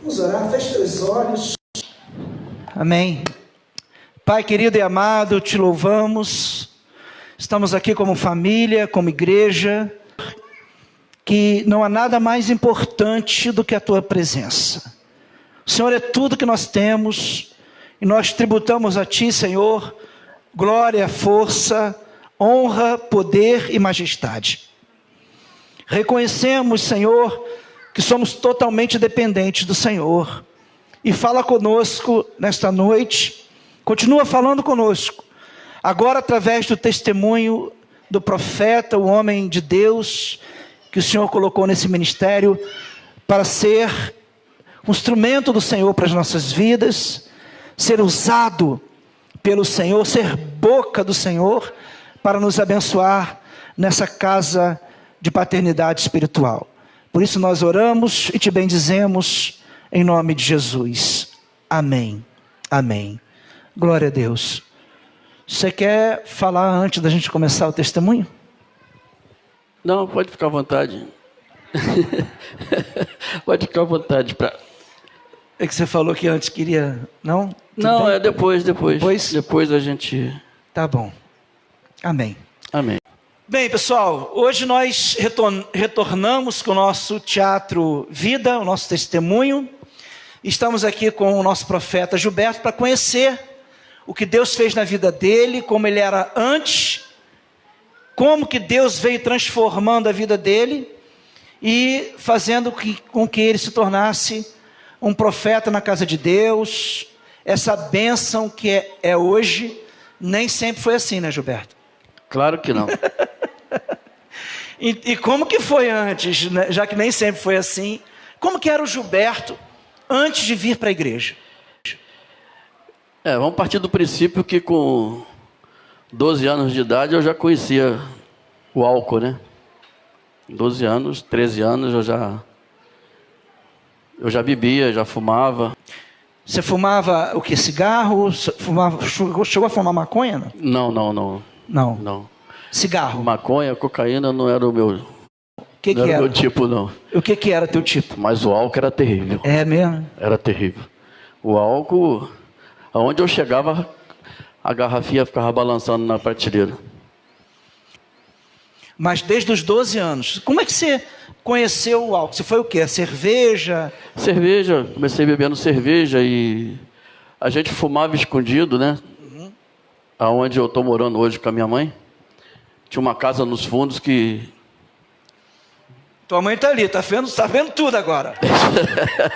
Vamos orar, feche os olhos. Amém. Pai querido e amado, te louvamos. Estamos aqui como família, como igreja, que não há nada mais importante do que a tua presença. O Senhor é tudo que nós temos e nós tributamos a ti, Senhor, glória, força, honra, poder e majestade. Reconhecemos, Senhor, que somos totalmente dependentes do Senhor. E fala conosco nesta noite, continua falando conosco, agora através do testemunho do profeta, o homem de Deus, que o Senhor colocou nesse ministério, para ser um instrumento do Senhor para as nossas vidas, ser usado pelo Senhor, ser boca do Senhor, para nos abençoar nessa casa de paternidade espiritual. Por isso nós oramos e te bendizemos em nome de Jesus. Amém. Amém. Glória a Deus. Você quer falar antes da gente começar o testemunho? Não, pode ficar à vontade. Pode ficar à vontade. É que você falou que antes queria... Não? Tudo Não, bem? é depois. Depois a gente... Tá bom. Amém. Amém. Bem, pessoal, hoje nós retornamos com o nosso Teatro Vida, o nosso testemunho. Estamos aqui com o nosso profeta Gilberto para conhecer o que Deus fez na vida dele, como ele era antes, como que Deus veio transformando a vida dele e fazendo com que ele se tornasse um profeta na casa de Deus. Essa bênção que é hoje, nem sempre foi assim, né, Gilberto? Claro que não. E como que foi antes, né? Já que nem sempre foi assim, como que era o Gilberto antes de vir para a igreja? Vamos partir do princípio que com 12 anos de idade eu já conhecia o álcool, né? 12 anos, 13 anos eu já bebia, já fumava. Você fumava o que? Cigarro? Chegou a fumar maconha? Não. Não. Cigarro? Maconha, cocaína não era o meu... Não era o meu tipo, não. O que era teu tipo? Mas o álcool era terrível. É mesmo? Era terrível. O álcool, aonde eu chegava, a garrafinha ficava balançando na prateleira. Mas desde os 12 anos, como é que você conheceu o álcool? Você foi o quê? A cerveja? Cerveja, comecei bebendo cerveja e a gente fumava escondido, né? Aonde eu estou morando hoje com a minha mãe. Tinha uma casa nos fundos que... Tua mãe está ali, tá vendo tudo agora.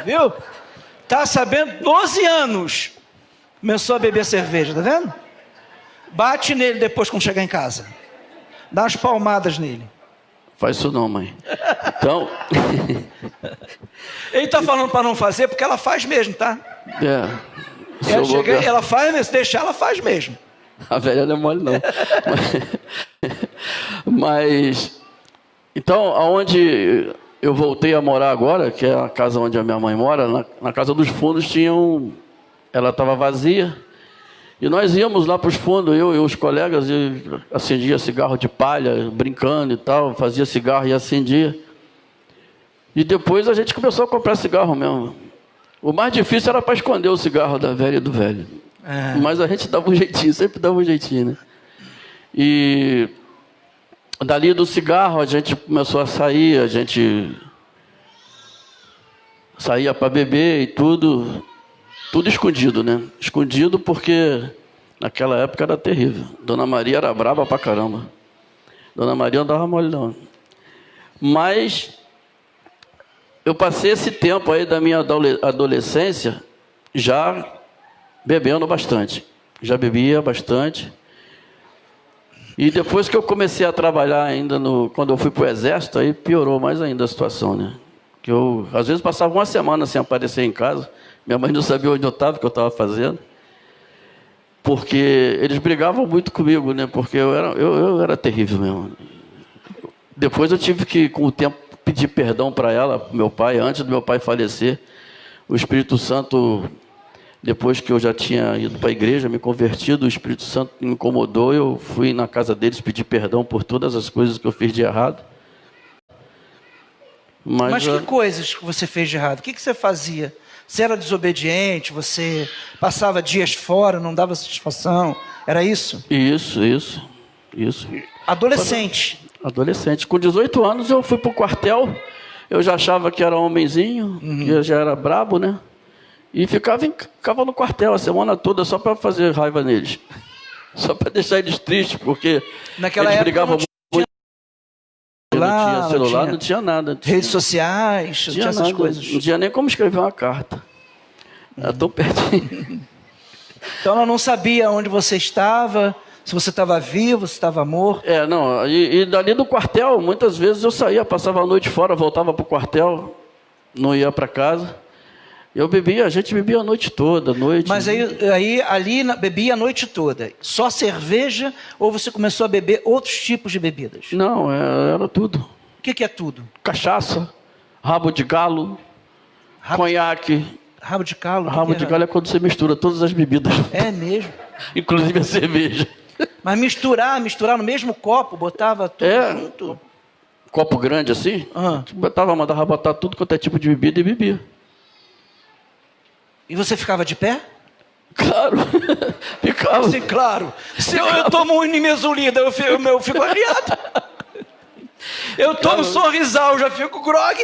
Viu? Tá sabendo, 12 anos. Começou a beber cerveja, tá vendo? Bate nele depois quando chegar em casa. Dá umas palmadas nele. Faz isso não, mãe. Então... Ele está falando para não fazer porque ela faz mesmo, tá? Ela faz mesmo, se deixar ela faz mesmo. A velha não é mole, não. Mas... Então, aonde eu voltei a morar agora, que é a casa onde a minha mãe mora, na casa dos fundos ela estava vazia. E nós íamos lá para os fundos, eu e os colegas, e acendia cigarro de palha, brincando e tal, fazia cigarro e acendia. E depois a gente começou a comprar cigarro mesmo. O mais difícil era para esconder o cigarro da velha e do velho. Mas a gente dava um jeitinho, sempre dava um jeitinho, né? E dali do cigarro a gente começou a sair, a gente saía para beber e tudo escondido, né? Escondido porque naquela época era terrível. Dona Maria era brava pra caramba. Dona Maria não dava mole não. Mas eu passei esse tempo aí da minha adolescência já bebendo bastante. Já bebia bastante. E depois que eu comecei a trabalhar ainda quando eu fui para o exército, aí piorou mais ainda a situação, né? Que eu, às vezes, passava uma semana sem aparecer em casa. Minha mãe não sabia onde eu estava, o que eu estava fazendo. Porque eles brigavam muito comigo, né? Porque eu era terrível mesmo. Depois eu tive que, com o tempo, pedir perdão para ela, para meu pai, antes do meu pai falecer. O Espírito Santo, depois que eu já tinha ido para a igreja, me convertido, o Espírito Santo me incomodou, eu fui na casa deles pedir perdão por todas as coisas que eu fiz de errado. Mas que coisas que você fez de errado? O que você fazia? Você era desobediente? Você passava dias fora, não dava satisfação? Era isso? Isso. Adolescente. Adolescente. Com 18 anos eu fui pro quartel. Eu já achava que era homenzinho, eu já era brabo, né? E ficava no quartel a semana toda só para fazer raiva neles. Só para deixar eles tristes, porque naquela eles época brigavam muito. Não tinha celular, não tinha nada. Redes sociais, não tinha essas coisas. Não tinha nem como escrever uma carta. Era tão pertinho. Então ela não sabia onde você estava, se você estava vivo, se estava morto. Não. E dali do quartel, muitas vezes eu saía, passava a noite fora, voltava para o quartel, não ia para casa. A gente bebia a noite toda, noite. Mas aí ali bebia a noite toda. Só cerveja ou você começou a beber outros tipos de bebidas? Não, era tudo. O que é tudo? Cachaça, rabo de galo, conhaque. Rabo de galo? Rabo de galo é quando você mistura todas as bebidas. É mesmo? Inclusive a cerveja. Mas misturar no mesmo copo, botava tudo junto? Copo grande assim, mandava botar tudo quanto é tipo de bebida e bebia. E você ficava de pé? Claro, ficava. Sim, claro. Se eu tomo um nimesulida, eu fico aliado. Eu tomo sorrisal, eu já fico grog.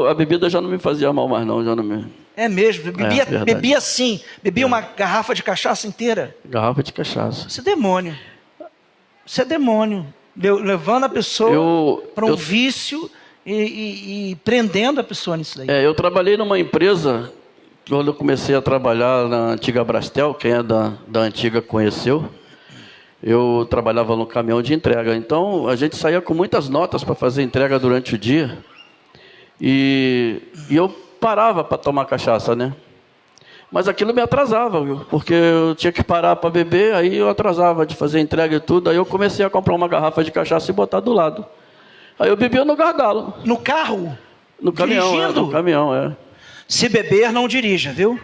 A bebida já não me fazia mal mais não, já não me... É mesmo, bebia sim. Bebia uma garrafa de cachaça inteira. Garrafa de cachaça. Isso é demônio. Isso é demônio. Levando a pessoa para um vício... E prendendo a pessoa nisso daí. Eu trabalhei numa empresa, quando eu comecei a trabalhar na antiga Brastel, quem é da antiga conheceu, eu trabalhava no caminhão de entrega. Então, a gente saía com muitas notas para fazer entrega durante o dia. E eu parava para tomar cachaça, né? Mas aquilo me atrasava, viu? Porque eu tinha que parar para beber, aí eu atrasava de fazer entrega e tudo. Aí eu comecei a comprar uma garrafa de cachaça e botar do lado. Aí eu bebia no gargalo. No carro? No caminhão, dirigindo? No caminhão. Se beber, não dirija, viu?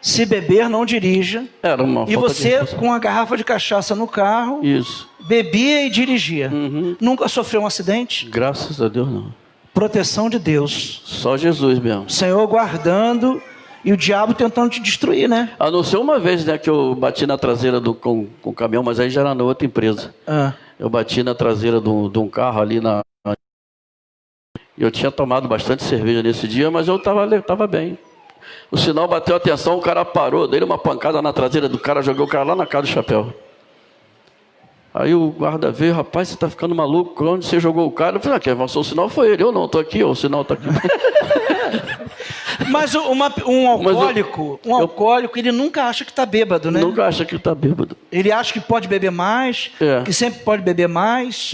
Se beber, não dirija. Era uma E você, com a garrafa de cachaça no carro, isso, bebia e dirigia. Nunca sofreu um acidente? Graças a Deus, não. Proteção de Deus. Só Jesus mesmo. O Senhor guardando e o diabo tentando te destruir, né? A não ser uma vez, né, que eu bati na traseira com o caminhão, mas aí já era na outra empresa. Eu bati na traseira de um carro ali Eu tinha tomado bastante cerveja nesse dia, mas eu estava bem. O sinal bateu atenção, o cara parou, dei uma pancada na traseira do cara, joguei o cara lá na cara do chapéu. Aí o guarda veio, rapaz, você está ficando maluco, onde você jogou o cara? Eu falei, quem avançou o sinal foi ele, eu não, estou aqui, o sinal está aqui. Mas um alcoólico, ele nunca acha que está bêbado, né? Nunca acha que está bêbado. Ele acha que pode beber mais, que sempre pode beber mais.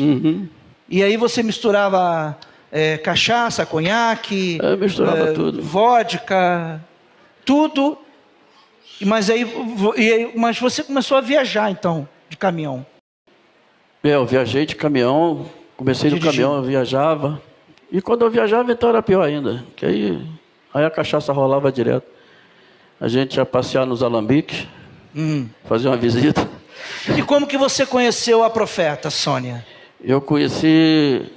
E aí você misturava cachaça, conhaque, misturava tudo. Vodka, tudo. Mas você começou a viajar, então, de caminhão. Eu viajei de caminhão, comecei no caminhão, eu viajava. E quando eu viajava, então era pior ainda. Que aí a cachaça rolava direto. A gente ia passear nos alambiques, fazer uma visita. E como que você conheceu a profeta, Sônia? Eu conheci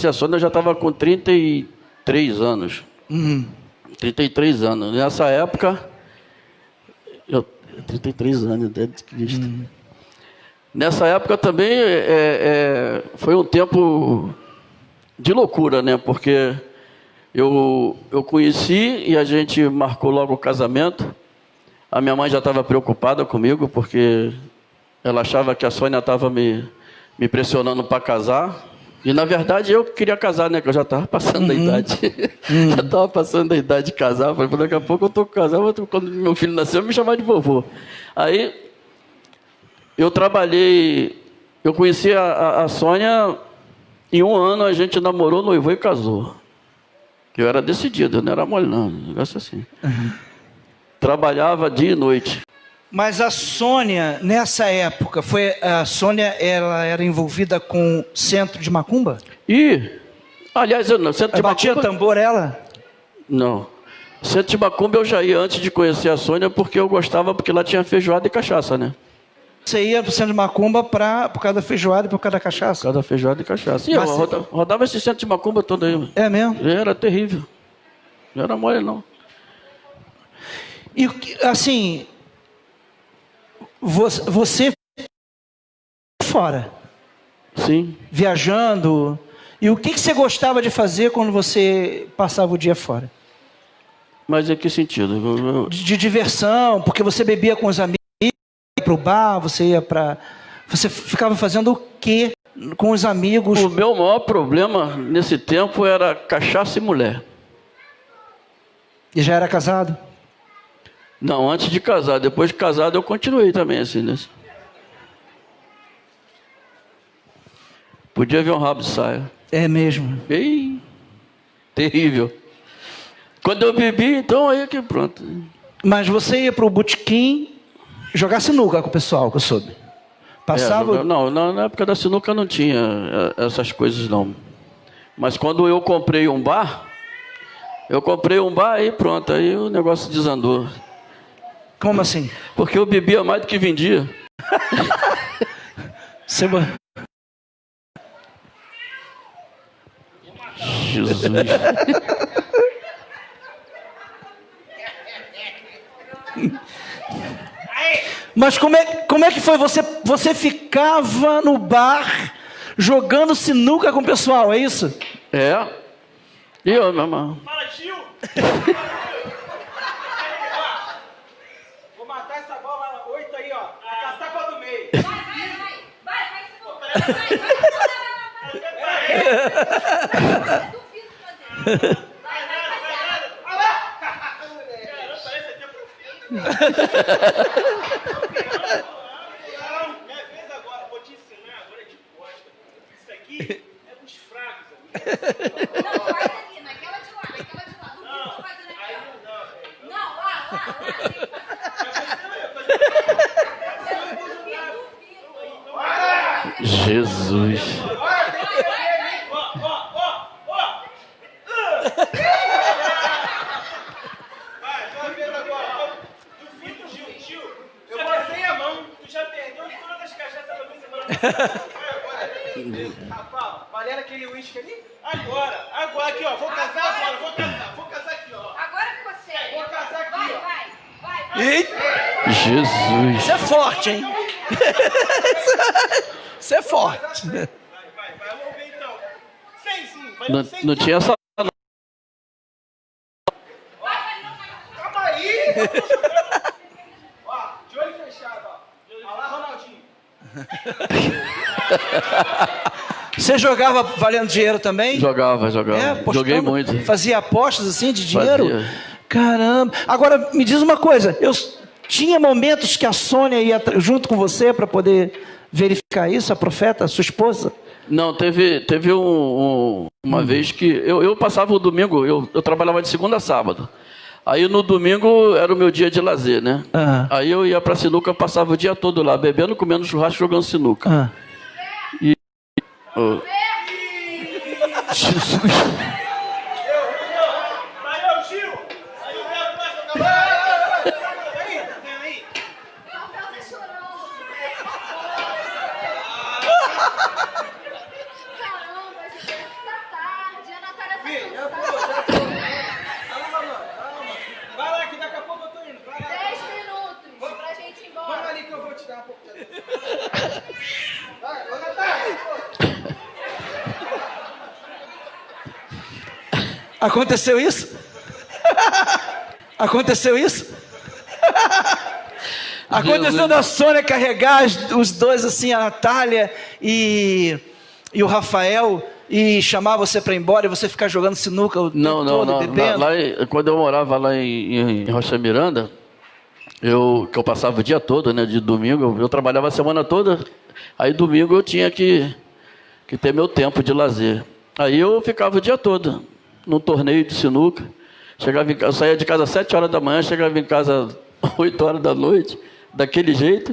a Sônia, eu já estava com 33 anos. 33 anos. Nessa época... 33 anos, até de Cristo. Nessa época também foi um tempo de loucura, né? Porque eu conheci e a gente marcou logo o casamento. A minha mãe já estava preocupada comigo, porque ela achava que a Sônia estava me pressionando para casar. E, na verdade, eu queria casar, né? Que eu já estava passando da idade. Já estava passando da idade de casar. Falei, daqui a pouco eu estou casado, quando meu filho nasceu, eu me chamar de vovô. Aí, eu trabalhei... Eu conheci a Sônia, em 1 ano a gente namorou, noivou e casou. Eu era decidido, eu não era mole, não. Um negócio assim. Trabalhava dia e noite. Mas a Sônia, nessa época, ela era envolvida com centro de macumba? Aliás, eu não, centro de batia macumba... tambor ela? Não. Centro de macumba eu já ia antes de conhecer a Sônia, porque eu gostava, porque lá tinha feijoada e cachaça, né? Você ia pro centro de macumba por causa da feijoada e por causa da cachaça? Por causa da feijoada e cachaça. E eu rodava esse centro de macumba todo aí. É mesmo? Era terrível. Não era mole, não. E, assim, você fora? Sim. Viajando. E o que você gostava de fazer quando você passava o dia fora? Mas em que sentido? De diversão, porque você bebia com os amigos, ia para o bar, você ficava fazendo o quê com os amigos? O meu maior problema nesse tempo era cachaça e mulher. E já era casado? Não, antes de casar. Depois de casado eu continuei também assim, né? Podia ver um rabo de saia. É mesmo? Bem terrível. Quando eu bebi, então aí que pronto. Mas você ia para o botequim jogar sinuca com o pessoal, que eu soube. Passava... Não, na época da sinuca não tinha essas coisas não. Mas quando eu comprei um bar e pronto, aí o negócio desandou. Como assim? Porque eu bebia mais do que vendia. Você... Jesus. Mas como é que foi? Você ficava no bar jogando sinuca com o pessoal, é isso? É. E eu, meu irmão? Fala, Gil! Vou matar essa bola 8 aí, ó. Vai caçar com a do meio. Vai nada. Olha lá! Caramba, parece até profeta. Minha vez agora, vou te ensinar agora de costa. Isso aqui é dos fracos, amigo. Não, faz aqui, naquela de lá. Não, fazendo aqui. Aí não dá, velho. Não, lá, tem que fazer. Jesus. Gil, eu passei a mão, tu já perdeu todas as cachaças da minha semana passada. Rapaz, valendo aquele uísque ali? Agora, aqui, ó, vou casar agora, vou casar aqui, ó. Agora ficou sério. Vou casar aqui, ó. Vai. Eita! Jesus. Isso é forte, hein? Isso é forte. Vai, vamos ver então. Senzinho, vai Não, no senzinho. não tinha essa... Calma aí! Ó, de olho fechado, ó. Olha lá, Ronaldinho. Você jogava valendo dinheiro também? Jogava. Apostando? Joguei muito. Fazia apostas assim de dinheiro? Fazia. Caramba. Agora, me diz uma coisa. Tinha momentos que a Sônia ia junto com você para poder verificar isso, a profeta, a sua esposa? Não, teve uma vez que eu passava o domingo, eu trabalhava de segunda a sábado. Aí no domingo era o meu dia de lazer, né? Aí eu ia pra sinuca, passava o dia todo lá, bebendo, comendo churrasco, jogando sinuca. Jesus. Valeu, Gil! Aí o Léo começa a jogar. Aí. Rafael tá chorando. Caramba, gente, tá tarde. A Natália tá cansada. Calma. Vai lá que daqui a pouco eu tô indo. Vai lá. 10 minutos pra gente ir embora. Vamos ali que eu vou te dar um pouco de atenção. Vai, ô Natália. Aconteceu isso? Aconteceu isso? Aconteceu da Sônia carregar os dois assim, a Natália e o Rafael, e chamar você para ir embora e você ficar jogando sinuca o tempo todo, bebendo? Quando eu morava lá em Rocha Miranda, que eu passava o dia todo, né? De domingo, eu trabalhava a semana toda. Aí domingo eu tinha que ter meu tempo de lazer. Aí eu ficava o dia todo num torneio de sinuca. Eu saía de casa às 7 horas da manhã, chegava em casa às 8 horas da noite, daquele jeito,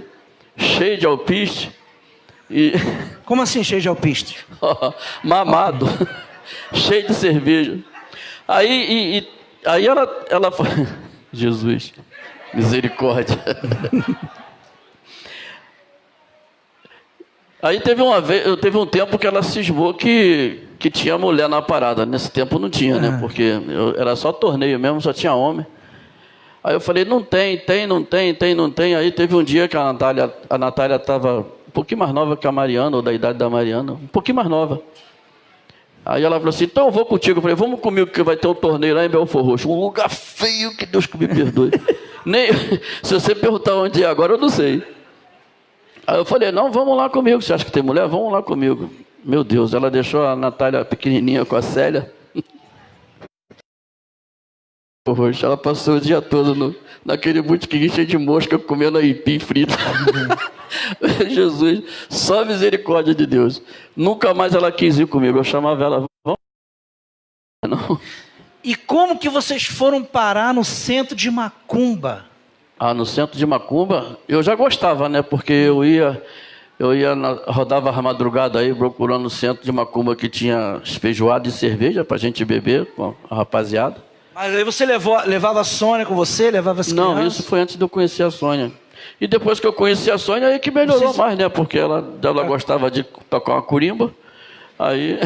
cheio de alpiste. Como assim cheio de alpiste? Mamado, cheio de cerveja. Aí ela falou, Jesus, misericórdia. Aí teve um tempo que ela cismou que tinha mulher na parada. Nesse tempo não tinha, né? Porque era só torneio mesmo, só tinha homem. Aí eu falei, não tem. Aí teve um dia que a Natália estava um pouquinho mais nova que a Mariana, ou da idade da Mariana, um pouquinho mais nova. Aí ela falou assim, então eu vou contigo. Eu falei, vamos comigo que vai ter um torneio lá em Belfor Roxo. Um lugar feio, que Deus que me perdoe. Nem, se você perguntar onde é agora, eu não sei. Aí eu falei, não, vamos lá comigo. Você acha que tem mulher? Vamos lá comigo. Meu Deus, ela deixou a Natália pequenininha com a Célia. Poxa, ela passou o dia todo naquele botequim cheio de mosca, comendo aipim frito. Jesus, só misericórdia de Deus. Nunca mais ela quis ir comigo. Eu chamava ela, vamos. Não. E como que vocês foram parar no centro de Macumba? No centro de Macumba, eu já gostava, né? Porque eu ia rodava a madrugada aí, procurando o centro de Macumba que tinha feijoada e cerveja pra gente beber com a rapaziada. Mas aí você levava a Sônia com você? Levava as crianças? Não, isso foi antes de eu conhecer a Sônia. E depois que eu conheci a Sônia, aí que melhorou mais, né? Porque ela gostava de tocar uma curimba. Aí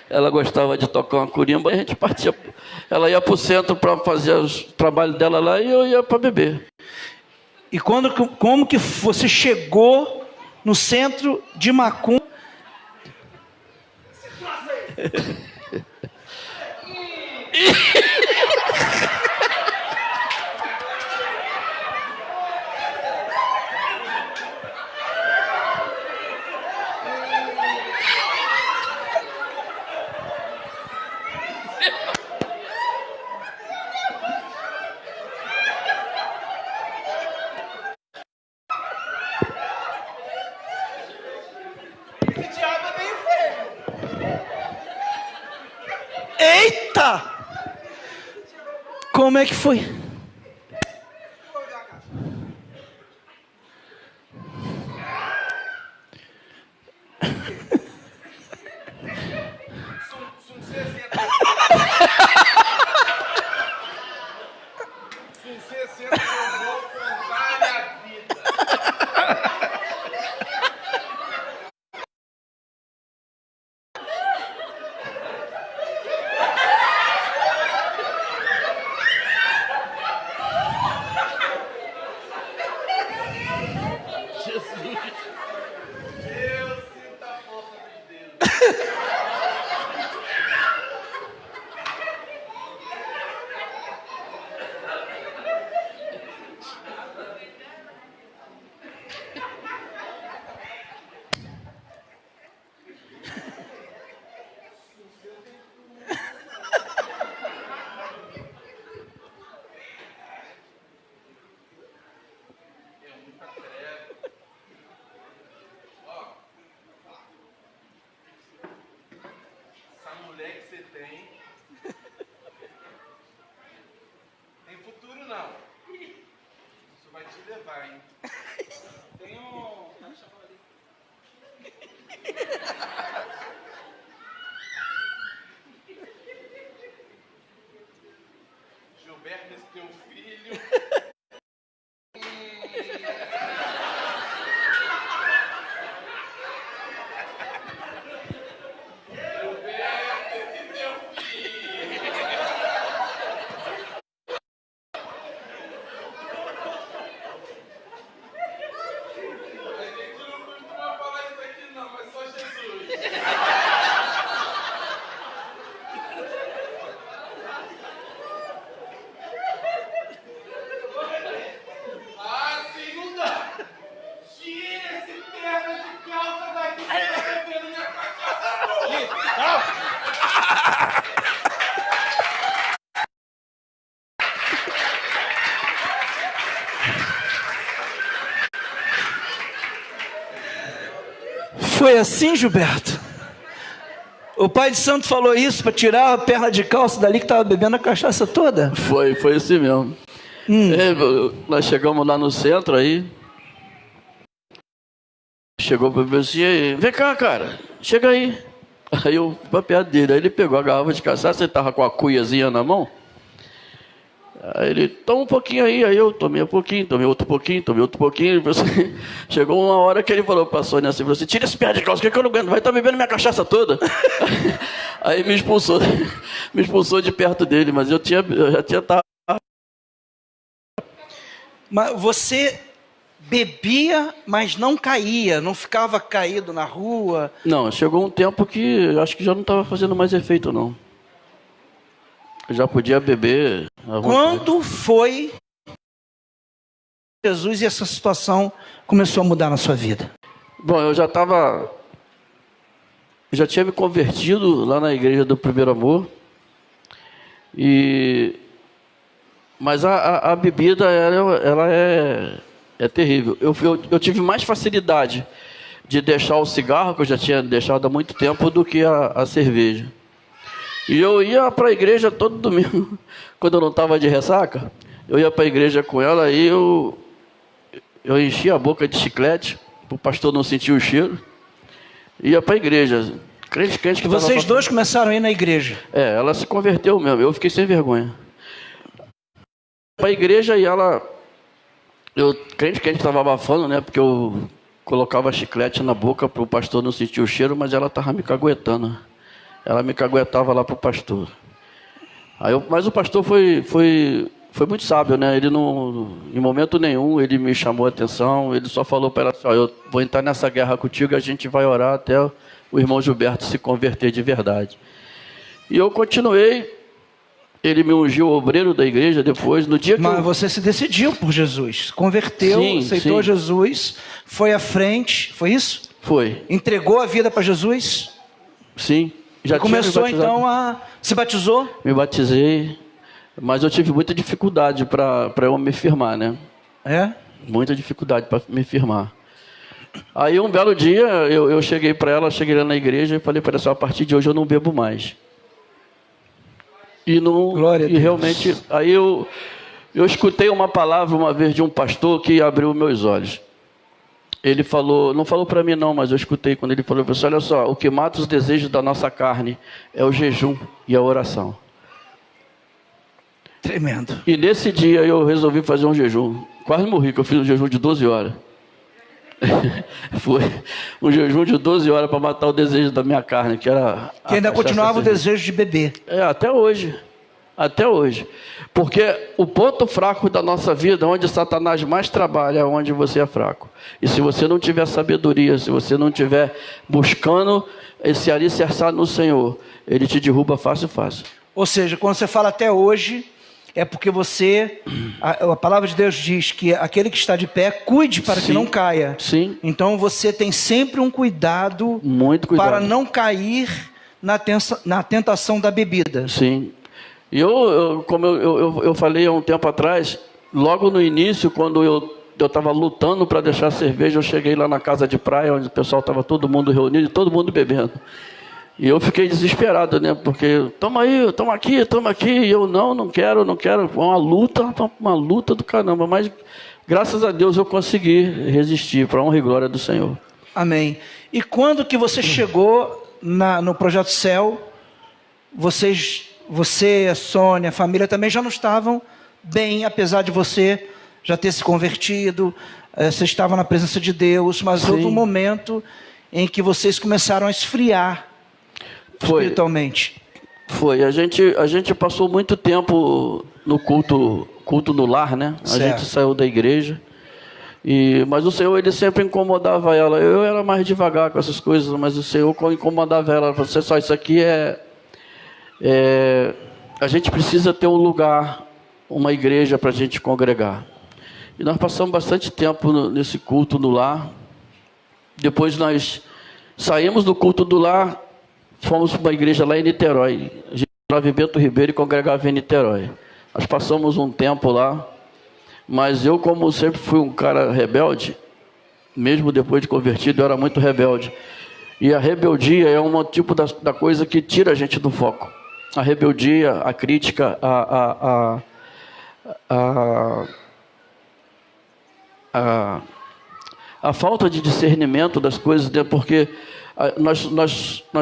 ela gostava de tocar uma curimba e a gente partia. Ela ia para o centro para fazer os trabalhos dela lá e eu ia para beber. E como que você chegou no centro de Macumba? Esse diabo é meio feio. Eita! Como é que foi? Tem futuro não. Isso vai te levar, hein? Tem um... Gilberto, esse teu filho... Foi assim, Gilberto? O pai de santo falou isso para tirar a perna de calça dali que estava bebendo a cachaça toda? Foi assim mesmo. Nós chegamos lá no centro aí. Chegou para mim assim, vem cá, cara, chega aí. Aí eu fui para perto dele, aí ele pegou a garrafa de cachaça, ele estava com a cuiazinha na mão. Aí ele, toma um pouquinho aí eu tomei um pouquinho, tomei outro pouquinho, e você... Chegou uma hora que ele falou pra Sônia assim, falou assim, tira esse pé de calça, que eu não aguento, vai estar bebendo minha cachaça toda. Aí me expulsou de perto dele, mas eu já tinha estado... Mas você bebia, mas não caía, não ficava caído na rua? Não, chegou um tempo que acho que já não estava fazendo mais efeito, não. Eu já podia beber à vontade. Quando foi Jesus e essa situação começou a mudar na sua vida? Bom, eu já tinha me convertido lá na igreja do Primeiro Amor. Mas a bebida, ela é terrível. Eu tive mais facilidade de deixar o cigarro, que eu já tinha deixado há muito tempo, do que a cerveja. E eu ia para a igreja todo domingo, quando eu não estava de ressaca, eu ia para a igreja com ela e eu enchia a boca de chiclete, para o pastor não sentir o cheiro, ia para a igreja. Crente que vocês dois começaram a ir na igreja? Ela se converteu mesmo, eu fiquei sem vergonha. Para a igreja e crente que a gente estava abafando, né? Porque eu colocava chiclete na boca para o pastor não sentir o cheiro, mas ela estava me caguetando. Ela me caguetava lá para o pastor. Mas o pastor foi muito sábio, né? Ele não, em momento nenhum, ele me chamou a atenção. Ele só falou para ela assim, eu vou entrar nessa guerra contigo, a gente vai orar até o irmão Gilberto se converter de verdade. E eu continuei. Ele me ungiu obreiro da igreja depois, no dia que... Mas você se decidiu por Jesus, converteu, aceitou Jesus, foi à frente, foi isso? Foi. Entregou a vida para Jesus? Sim. Já começou então a... Se batizou? Me batizei, mas eu tive muita dificuldade para eu me firmar, né? Muita dificuldade para me firmar. Aí um belo dia, eu cheguei para ela, cheguei lá na igreja e falei para ela, a partir de hoje eu não bebo mais. E realmente, aí eu escutei uma palavra uma vez de um pastor que abriu meus olhos. Ele falou, não falou para mim não, mas eu escutei quando ele falou, pessoal, olha só, o que mata os desejos da nossa carne é o jejum e a oração. Tremendo. E nesse dia eu resolvi fazer um jejum. Quase morri, que eu fiz um jejum de 12 horas. Foi um jejum de 12 horas para matar o desejo da minha carne, que era... Que ainda continuava o desejo de beber. Até hoje. Até hoje. Porque o ponto fraco da nossa vida, onde Satanás mais trabalha, é onde você é fraco. E se você não tiver sabedoria, se você não tiver buscando se alicerçar no Senhor, ele te derruba fácil. Ou seja, quando você fala até hoje, é porque você... A palavra de Deus diz que aquele que está de pé, cuide para que não caia. Sim. Então você tem sempre um cuidado, muito cuidado, para não cair na tentação da bebida. Sim. E como eu falei há um tempo atrás, logo no início, quando eu estava lutando para deixar a cerveja, eu cheguei lá na casa de praia, onde o pessoal estava todo mundo reunido e todo mundo bebendo. E eu fiquei desesperado, né? Porque, toma aqui, e eu não quero, uma luta do caramba, mas graças a Deus eu consegui resistir, para a honra e glória do Senhor. Amém. E quando que você chegou no Projeto Céu, você, a Sônia, a família também já não estavam bem, apesar de você já ter se convertido, você estava na presença de Deus, mas houve um momento em que vocês começaram a esfriar espiritualmente. Foi. A gente passou muito tempo no culto no lar, né? A gente saiu da igreja. Mas o Senhor, ele sempre incomodava ela. Eu era mais devagar com essas coisas, mas o Senhor incomodava ela. Você só, isso aqui a gente precisa ter um lugar, uma igreja para a gente congregar. E nós passamos bastante tempo nesse culto no lar. Depois nós saímos do culto do lar, fomos para uma igreja lá em Niterói. A gente estava em Bento Ribeiro e congregava em Niterói. Nós passamos um tempo lá, mas eu, como sempre fui um cara rebelde, mesmo depois de convertido, eu era muito rebelde. E a rebeldia é um tipo da coisa que tira a gente do foco. A rebeldia, a crítica, a falta de discernimento das coisas, porque nós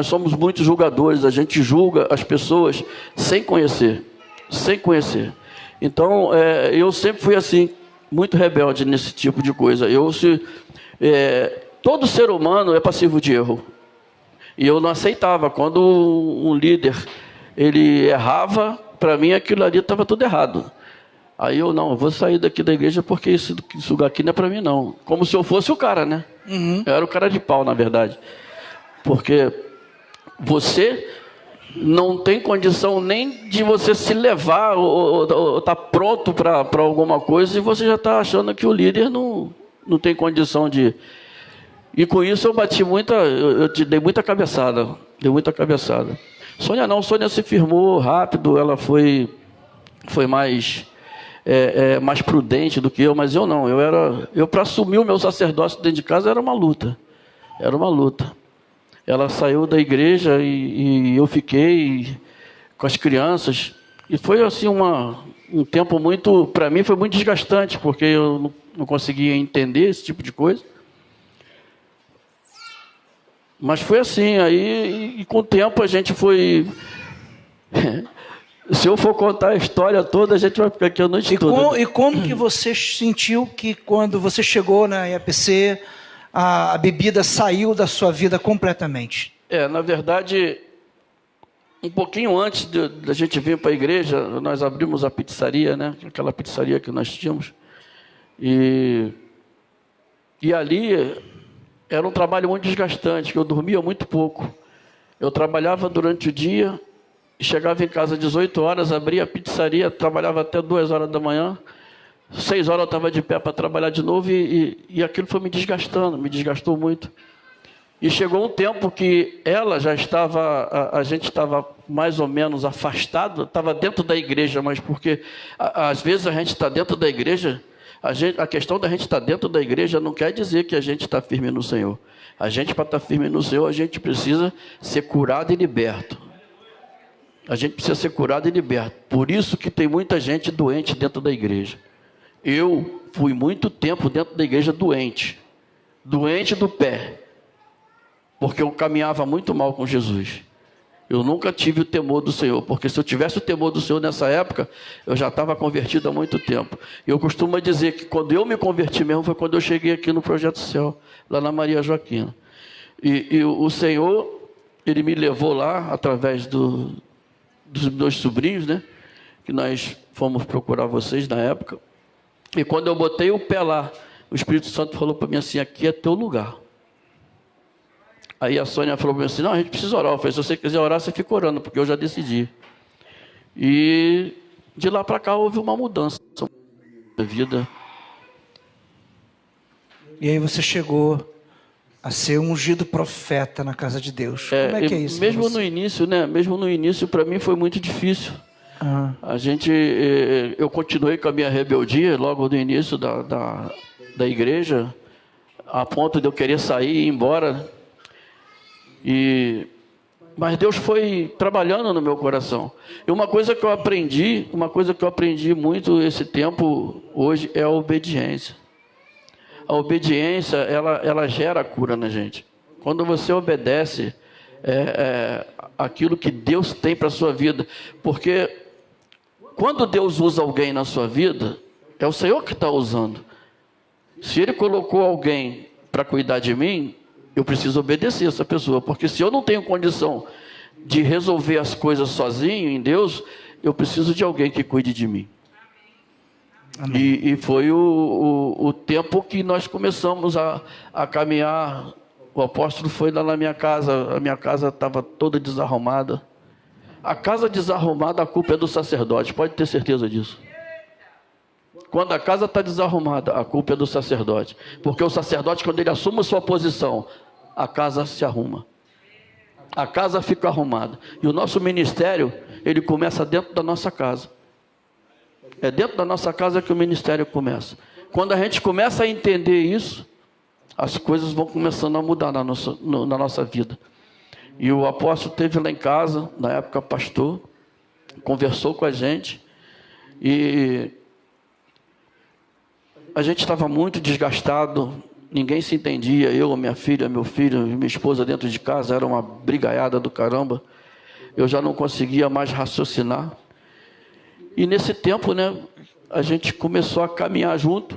somos muitos julgadores, a gente julga as pessoas sem conhecer. Então, eu sempre fui assim, muito rebelde nesse tipo de coisa. Todo ser humano é passivo de erro. E eu não aceitava. Quando um líder ele errava, para mim aquilo ali estava tudo errado. Aí eu vou sair daqui da igreja porque isso lugar aqui não é para mim não. Como se eu fosse o cara, né? Uhum. Eu era o cara de pau, na verdade. Porque você não tem condição nem de você se levar ou tá pronto para alguma coisa e você já está achando que o líder não tem condição de... E com isso eu bati eu te dei muita cabeçada. Sônia se firmou rápido, ela foi mais prudente do que eu, mas eu não. Eu para assumir o meu sacerdócio dentro de casa era uma luta. Ela saiu da igreja e eu fiquei com as crianças. E foi assim um tempo muito, para mim foi muito desgastante, porque eu não conseguia entender esse tipo de coisa. Mas foi assim, aí e com o tempo a gente foi... Se eu for contar a história toda, a gente vai ficar aqui a noite toda. E como que você sentiu que quando você chegou na IAPC, a bebida saiu da sua vida completamente? Na verdade, um pouquinho antes da gente vir para a igreja, nós abrimos a pizzaria, né? Aquela pizzaria que nós tínhamos. E ali era um trabalho muito desgastante, que eu dormia muito pouco. Eu trabalhava durante o dia, chegava em casa às 18 horas, abria a pizzaria, trabalhava até 2 horas da manhã. 6 horas eu estava de pé para trabalhar de novo e aquilo foi me desgastou muito. E chegou um tempo que ela já estava, a gente estava mais ou menos afastado, estava dentro da igreja, mas porque às vezes a gente está dentro da igreja, a questão da gente estar dentro da igreja não quer dizer que a gente está firme no Senhor. A gente, para estar firme no Senhor, a gente precisa ser curado e liberto. A gente precisa ser curado e liberto. Por isso que tem muita gente doente dentro da igreja. Eu fui muito tempo dentro da igreja doente do pé, porque eu caminhava muito mal com Jesus. Eu nunca tive o temor do Senhor, porque se eu tivesse o temor do Senhor nessa época, eu já estava convertido há muito tempo. Eu costumo dizer que quando eu me converti mesmo foi quando eu cheguei aqui no Projeto Céu, lá na Maria Joaquina. E o Senhor, Ele me levou lá através dos meus sobrinhos, né? Que nós fomos procurar vocês na época. E quando eu botei o pé lá, o Espírito Santo falou para mim assim: aqui é teu lugar. Aí a Sônia falou para mim assim: não, a gente precisa orar. Eu falei: se você quiser orar, você fica orando, porque eu já decidi. E de lá para cá houve uma mudança na vida. E aí você chegou a ser um ungido profeta na casa de Deus. Como é que é isso? Mesmo no início, né? Mesmo no início, para mim foi muito difícil. Eu continuei com a minha rebeldia logo no início da igreja, a ponto de eu querer sair e ir embora. Mas Deus foi trabalhando no meu coração. E uma coisa que eu aprendi muito esse tempo hoje é a obediência. A obediência, ela gera cura na gente. Quando você obedece aquilo que Deus tem para a sua vida. Porque quando Deus usa alguém na sua vida, é o Senhor que está usando. Se Ele colocou alguém para cuidar de mim, eu preciso obedecer essa pessoa. Porque se eu não tenho condição de resolver as coisas sozinho em Deus, eu preciso de alguém que cuide de mim. E foi o tempo que nós começamos a caminhar. O apóstolo foi lá na minha casa, a minha casa estava toda desarrumada. A casa desarrumada, a culpa é do sacerdote, pode ter certeza disso. Quando a casa está desarrumada, a culpa é do sacerdote. Porque o sacerdote, quando ele assume sua posição, a casa se arruma. A casa fica arrumada. E o nosso ministério, ele começa dentro da nossa casa. É dentro da nossa casa que o ministério começa. Quando a gente começa a entender isso, as coisas vão começando a mudar na nossa vida. E o apóstolo esteve lá em casa, na época pastor, conversou com a gente, e a gente estava muito desgastado, ninguém se entendia, eu, minha filha, meu filho, minha esposa dentro de casa, era uma brigaiada do caramba, eu já não conseguia mais raciocinar. E nesse tempo, né, a gente começou a caminhar junto.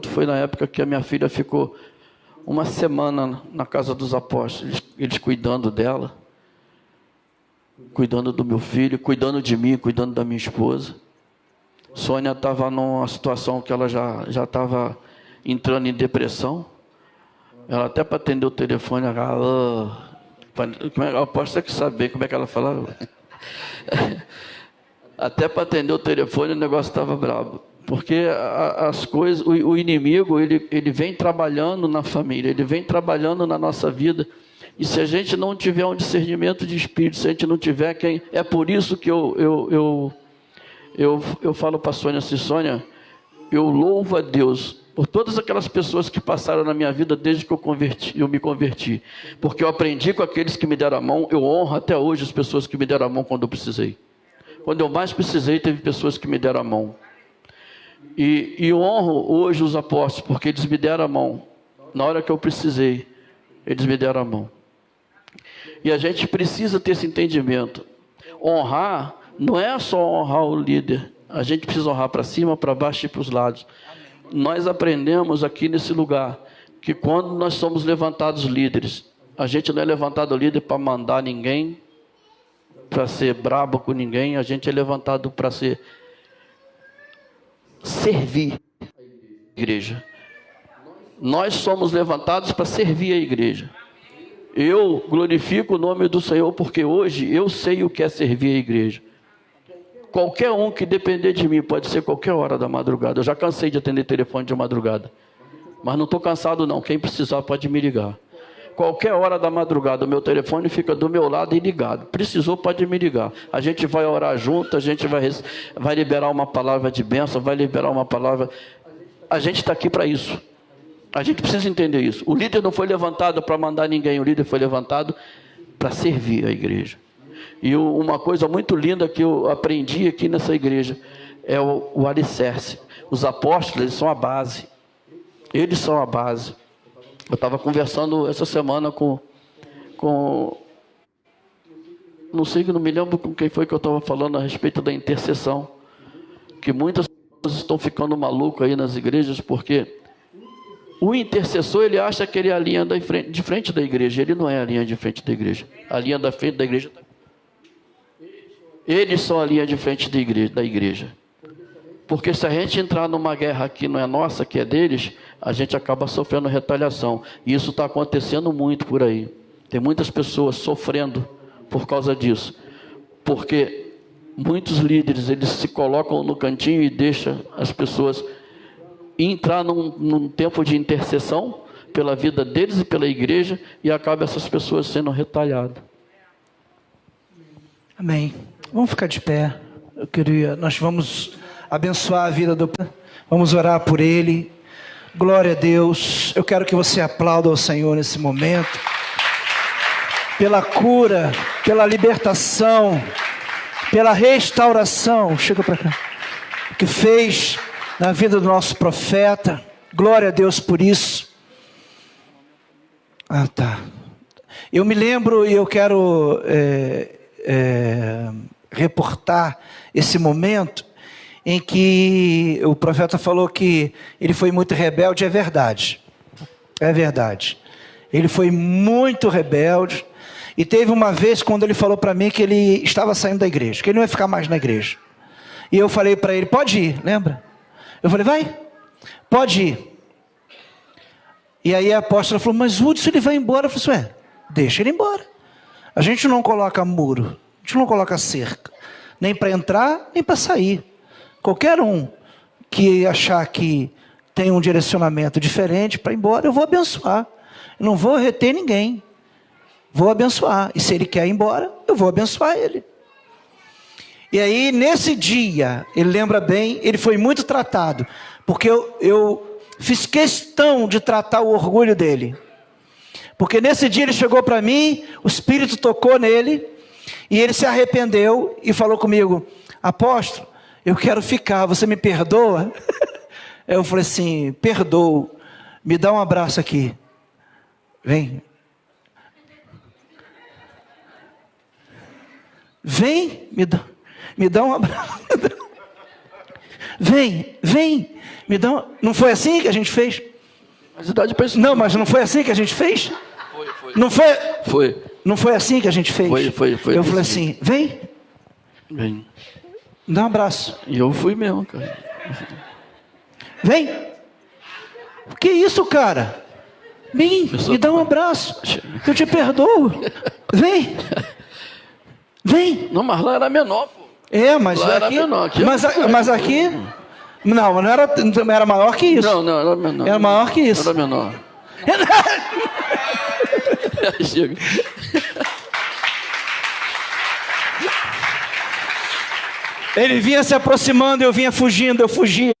Foi na época que a minha filha ficou uma semana na casa dos apóstolos, eles cuidando dela, cuidando do meu filho, cuidando de mim, cuidando da minha esposa. Sônia estava numa situação que ela já estava entrando em depressão. Ela até para atender o telefone, eu posso ter que saber como é que ela falava. Até para atender o telefone o negócio estava brabo. Porque as coisas, o inimigo, ele vem trabalhando na família, ele vem trabalhando na nossa vida. E se a gente não tiver um discernimento de espírito, se a gente não tiver quem... É por isso que eu falo para a Sônia assim, Sônia, eu louvo a Deus por todas aquelas pessoas que passaram na minha vida desde que eu me converti. Porque eu aprendi com aqueles que me deram a mão, eu honro até hoje as pessoas que me deram a mão quando eu precisei. Quando eu mais precisei, teve pessoas que me deram a mão. E eu honro hoje os apóstolos, porque eles me deram a mão. Na hora que eu precisei, eles me deram a mão. E a gente precisa ter esse entendimento. Honrar não é só honrar o líder. A gente precisa honrar para cima, para baixo e para os lados. Nós aprendemos aqui nesse lugar que quando nós somos levantados líderes, a gente não é levantado líder para mandar ninguém, para ser brabo com ninguém. A gente é levantado para servir a igreja. Nós somos levantados para servir a igreja. Eu glorifico o nome do Senhor porque hoje eu sei o que é servir a igreja. Qualquer um que depender de mim, pode ser qualquer hora da madrugada. Eu já cansei de atender telefone de madrugada, mas não estou cansado não. Quem precisar pode me ligar. Qualquer hora da madrugada, o meu telefone fica do meu lado e ligado. Precisou, pode me ligar. A gente vai orar junto, a gente vai liberar uma palavra de bênção, vai liberar uma palavra. A gente está aqui para isso. A gente precisa entender isso. O líder não foi levantado para mandar ninguém, o líder foi levantado para servir a igreja. E uma coisa muito linda que eu aprendi aqui nessa igreja é o alicerce. Os apóstolos, eles são a base. Eles são a base. Eu estava conversando essa semana com não me lembro com quem foi que eu estava falando a respeito da intercessão. Que muitas pessoas estão ficando malucas aí nas igrejas, porque o intercessor, ele acha que ele é a linha de frente da igreja. Ele não é a linha de frente da igreja. A linha da frente da igreja... Eles são a linha de frente da igreja. Porque se a gente entrar numa guerra que não é nossa, que é deles, a gente acaba sofrendo retaliação. E isso está acontecendo muito por aí. Tem muitas pessoas sofrendo por causa disso. Porque muitos líderes, eles se colocam no cantinho e deixam as pessoas entrar num tempo de intercessão pela vida deles e pela igreja, e acaba essas pessoas sendo retalhadas. Amém. Vamos ficar de pé. Nós vamos abençoar a vida do... Vamos orar por ele. Glória a Deus. Eu quero que você aplaude ao Senhor nesse momento. Pela cura, pela libertação, pela restauração. Chega para cá. Que fez na vida do nosso profeta. Glória a Deus por isso. Tá. Eu me lembro e eu quero... reportar esse momento em que o profeta falou que ele foi muito rebelde. É verdade, ele foi muito rebelde, e teve uma vez quando ele falou para mim que ele estava saindo da igreja, que ele não ia ficar mais na igreja, e eu falei para ele, pode ir, lembra? Eu falei, vai, pode ir. E aí a apóstola falou, mas Hudson, ele vai embora. Eu falei, deixa ele embora. A gente não coloca muro, a gente não coloca cerca, nem para entrar, nem para sair. Qualquer um que achar que tem um direcionamento diferente para ir embora, eu vou abençoar. Eu não vou reter ninguém. Vou abençoar. E se ele quer ir embora, eu vou abençoar ele. E aí, nesse dia, ele lembra bem, ele foi muito tratado. Porque eu fiz questão de tratar o orgulho dele. Porque nesse dia ele chegou para mim, o Espírito tocou nele, e ele se arrependeu e falou comigo, apóstolo, eu quero ficar, você me perdoa? Eu falei assim, perdoo, me dá um abraço aqui, vem, me dá, me dá um abraço. Vem, me dá um... Não foi assim que a gente fez? Mas idade pra isso. Não, mas não foi assim que a gente fez? Foi. Não foi? Foi. Não foi assim que a gente fez? Foi. Eu falei assim, vem, Vem. me dá um abraço. E eu fui mesmo, cara. Vem. O que é isso, cara? Vem, me dá um abraço. Eu te perdoo. Vem. Não, mas lá era menor, pô. É, mas Lá era aqui, menor, aqui mas aqui, não era maior que isso. Não, era menor. Era maior que isso. Era menor. Chega. Ele vinha se aproximando, eu vinha fugindo, eu fugia.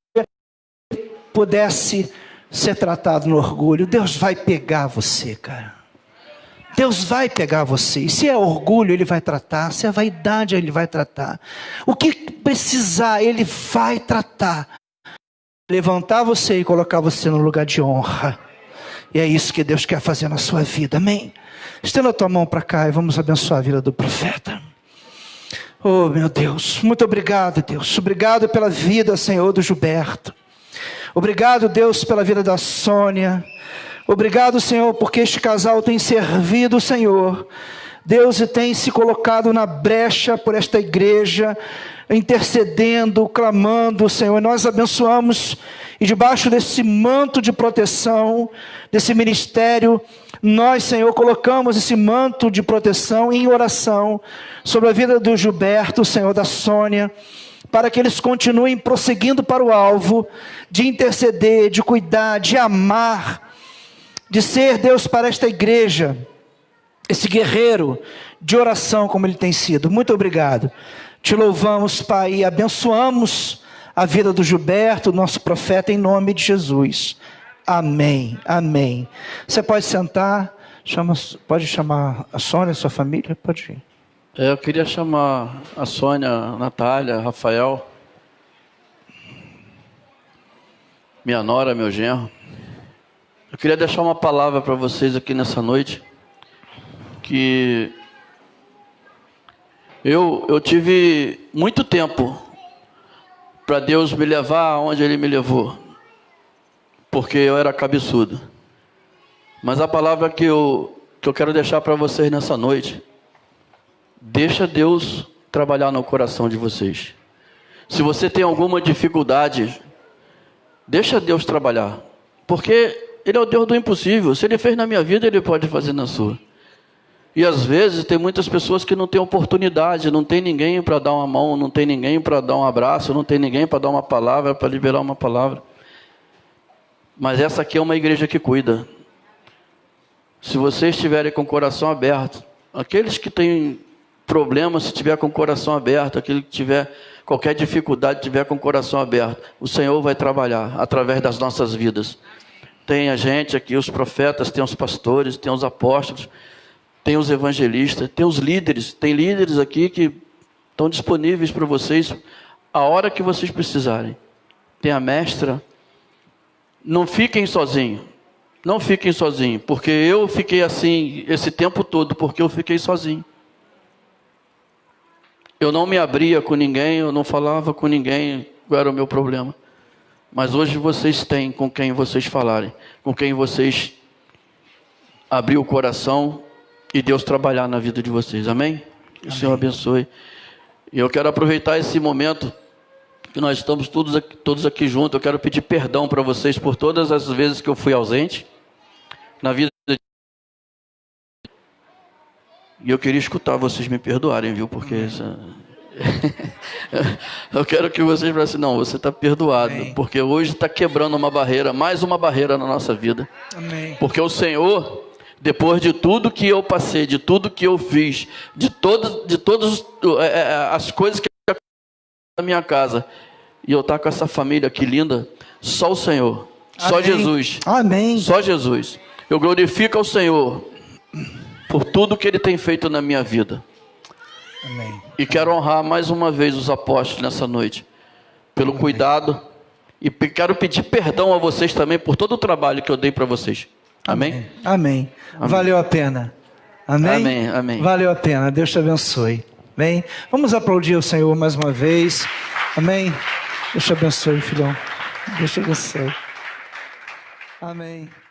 Pudesse ser tratado no orgulho, Deus vai pegar você, cara. Deus vai pegar você. E se é orgulho, Ele vai tratar. Se é vaidade, Ele vai tratar. O que precisar, Ele vai tratar. Levantar você e colocar você no lugar de honra. E é isso que Deus quer fazer na sua vida, amém? Estenda a tua mão para cá e vamos abençoar a vida do profeta. Oh, meu Deus, muito obrigado, Deus. Obrigado pela vida, Senhor, do Gilberto. Obrigado, Deus, pela vida da Sônia. Obrigado, Senhor, porque este casal tem servido o Senhor. Deus tem se colocado na brecha por esta igreja, intercedendo, clamando, Senhor. Nós abençoamos e debaixo desse manto de proteção, desse ministério, nós, Senhor, colocamos esse manto de proteção em oração sobre a vida do Gilberto, Senhor, da Sônia, para que eles continuem prosseguindo para o alvo, de interceder, de cuidar, de amar, de ser, Deus, para esta igreja, esse guerreiro de oração como ele tem sido. Muito obrigado. Te louvamos, Pai, e abençoamos a vida do Gilberto, nosso profeta, em nome de Jesus. Amém, amém. Você pode sentar, pode chamar a Sônia, sua família, pode ir. Eu queria chamar a Sônia, a Natália, Rafael, minha nora, meu genro. Eu queria deixar uma palavra para vocês aqui nessa noite, que eu tive muito tempo para Deus me levar aonde Ele me levou, porque eu era cabeçudo. Mas a palavra que eu quero deixar para vocês nessa noite, deixa Deus trabalhar no coração de vocês. Se você tem alguma dificuldade, deixa Deus trabalhar, porque Ele é o Deus do impossível. Se Ele fez na minha vida, Ele pode fazer na sua. E às vezes tem muitas pessoas que não têm oportunidade, não tem ninguém para dar uma mão, não tem ninguém para dar um abraço, não tem ninguém para dar uma palavra, para liberar uma palavra. Mas essa aqui é uma igreja que cuida. Se vocês estiverem com o coração aberto, aqueles que têm problemas, se tiver com o coração aberto, aquele que tiver qualquer dificuldade, tiver com o coração aberto, o Senhor vai trabalhar através das nossas vidas. Tem a gente aqui, os profetas, tem os pastores, tem os apóstolos, tem os evangelistas, tem os líderes. Tem líderes aqui que estão disponíveis para vocês a hora que vocês precisarem. Tem a mestra. Não fiquem sozinhos. Não fiquem sozinhos, porque eu fiquei assim esse tempo todo, porque eu fiquei sozinho. Eu não me abria com ninguém, eu não falava com ninguém, qual era o meu problema. Mas hoje vocês têm com quem vocês falarem, com quem vocês abrir o coração e Deus trabalhar na vida de vocês. Amém? Que o Senhor abençoe. E eu quero aproveitar esse momento que nós estamos todos aqui juntos. Eu quero pedir perdão para vocês por todas as vezes que eu fui ausente na vida. E eu queria escutar vocês me perdoarem, viu? Porque eu quero que vocês falem assim, não, você está perdoado. Amém. Porque hoje está quebrando uma barreira, mais uma barreira na nossa vida. Amém. Porque o Senhor, depois de tudo que eu passei, de tudo que eu fiz, de todas as coisas que aconteceram na minha casa, e eu estar com essa família aqui linda, só o Senhor, só Amém. Jesus. Amém. Só Jesus. Eu glorifico ao Senhor por tudo que Ele tem feito na minha vida. Amém. E quero honrar mais uma vez os apóstolos nessa noite, pelo Amém. Cuidado, e quero pedir perdão a vocês também por todo o trabalho que eu dei para vocês. Amém? Amém? Amém. Valeu a pena. Amém? Amém, amém. Valeu a pena. Deus te abençoe. Amém? Vamos aplaudir o Senhor mais uma vez. Amém? Deus te abençoe, filhão. Deus te abençoe. Amém.